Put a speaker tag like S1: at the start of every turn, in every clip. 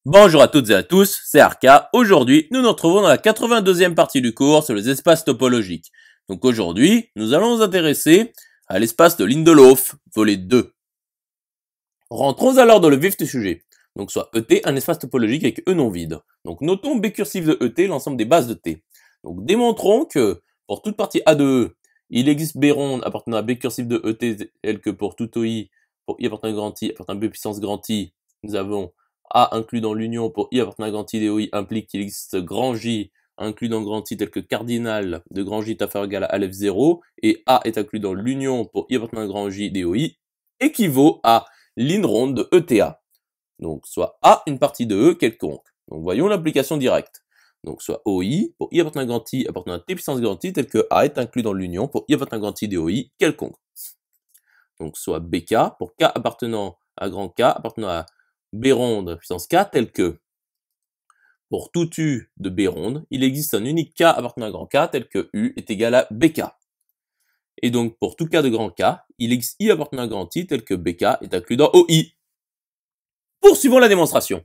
S1: Bonjour à toutes et à tous, c'est Arca. Aujourd'hui, nous nous retrouvons dans la 82e partie du cours sur les espaces topologiques. Donc aujourd'hui, nous allons nous intéresser à l'espace de Lindelof, volet 2. Rentrons alors dans le vif du sujet. Donc soit ET, un espace topologique avec E non vide. Donc notons B cursif de ET, l'ensemble des bases de T. Donc démontrons que pour toute partie A de E, il existe B ronde appartenant à B cursif de ET tel que pour tout OI, pour I appartenant à grand I, appartenant à B puissance grand I, nous avons A inclus dans l'union pour I appartenant à grand I DOI implique qu'il existe grand J inclus dans grand I tel que cardinal de grand J est inférieur ou égal à Aleph 0 et A est inclus dans l'union pour I appartenant à grand J DOI équivaut à ligne ronde de ETA. Donc soit A une partie de E quelconque. Donc voyons l'application directe. Donc soit OI pour I appartenant à grand I appartenant à T puissance grand I tel que A est inclus dans l'union pour I appartenant à grand I DOI quelconque. Donc soit BK pour K appartenant à grand K appartenant à B ronde puissance K tel que pour tout U de B ronde, il existe un unique K appartenant à grand K tel que U est égal à BK. Et donc pour tout K de grand K, il existe I appartenant à grand I tel que BK est inclus dans OI. Poursuivons la démonstration.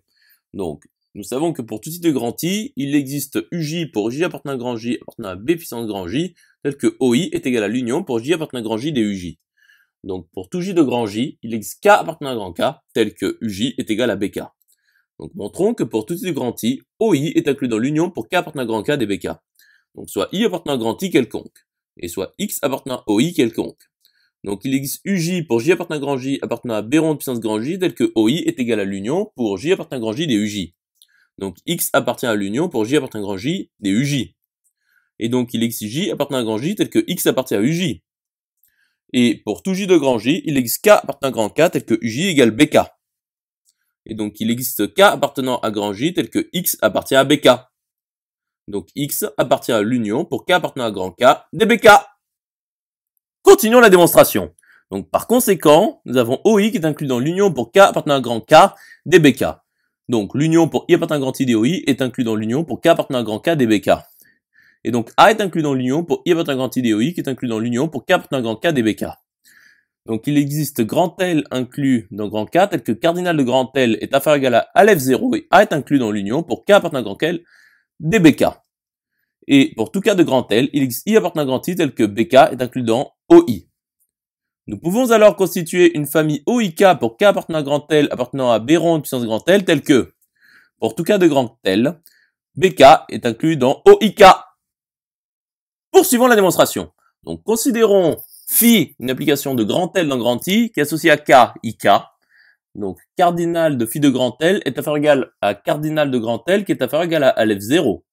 S1: Donc nous savons que pour tout I de grand I, il existe UJ pour J appartenant à grand J appartenant à B puissance grand J tel que OI est égal à l'union pour J appartenant à grand J des UJ. Donc pour tout J de grand J, il existe K appartenant à grand K, tel que UJ est égal à BK. Donc montrons que pour tout I de grand I, OI est inclus dans l'union pour K appartenant à grand K des BK. Donc soit I appartenant à grand I quelconque, et soit X appartenant à OI quelconque. Donc il existe UJ pour J appartenant à grand J appartenant à B ronde puissance grand J, tel que OI est égal à l'union pour J appartenant à grand J des UJ. Donc X appartient à l'union pour J appartenant à grand J des UJ. Et donc il existe J appartenant à grand J tel que X appartient à UJ. Et pour tout J de grand J, il existe K appartenant à grand K tel que UJ égale BK. Et donc il existe K appartenant à grand J tel que X appartient à BK. Donc X appartient à l'union pour K appartenant à grand K des BK. Continuons la démonstration. Donc par conséquent, nous avons OI qui est inclus dans l'union pour K appartenant à grand K des BK. Donc l'union pour I appartenant à grand I des OI est inclus dans l'union pour K appartenant à grand K des BK. Et donc A est inclus dans l'union pour I appartenant à grand I des OI qui est inclus dans l'union pour K appartenant à grand K des BK. Donc il existe grand L inclus dans grand K tel que cardinal de grand L est inférieur ou égal à Aleph 0 et A est inclus dans l'union pour K appartenant à grand L des BK. Et pour tout K de grand L, il existe I appartenant à grand I tel que BK est inclus dans OI. Nous pouvons alors constituer une famille OIK pour K appartenant à grand L appartenant à B ronde puissance grand L tel que pour tout K de grand L, BK est inclus dans OIK. Poursuivons la démonstration. Donc considérons phi une application de grand L dans grand I qui est associée à K, IK. Donc cardinal de phi de grand L est inférieur ou égal à cardinal de grand L qui est inférieur ou égal à Aleph 0.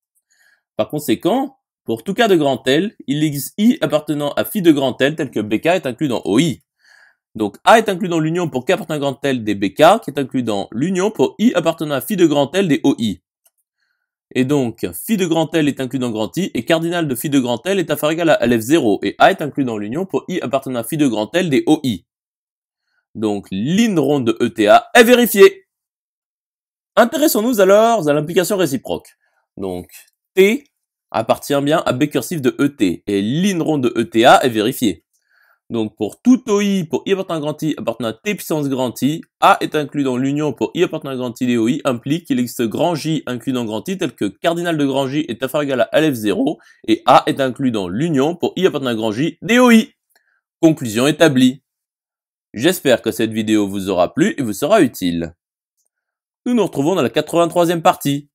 S1: Par conséquent, pour tout K de grand L, il existe I appartenant à phi de grand L tel que BK est inclus dans OI. Donc A est inclus dans l'union pour K appartenant à grand L des BK qui est inclus dans l'union pour I appartenant à phi de grand L des OI. Et donc, phi de grand L est inclus dans grand I, et cardinal de phi de grand L est inférieur ou égal à Aleph 0, et A est inclus dans l'union pour I appartenant à phi de grand L des OI. Donc, ligne ronde de ETA est vérifiée. Intéressons-nous alors à l'implication réciproque. Donc, T appartient bien à B cursif de ET, et ligne ronde de ETA est vérifiée. Donc pour tout OI, pour I appartenant à grand I appartenant à T puissance grand I, A est inclus dans l'union pour I appartenant à grand I des OI implique qu'il existe grand J inclus dans grand I tel que cardinal de grand J est inférieur ou égal à Aleph 0 et A est inclus dans l'union pour I appartenant à grand J des OI. Conclusion établie. J'espère que cette vidéo vous aura plu et vous sera utile. Nous nous retrouvons dans la 83e partie.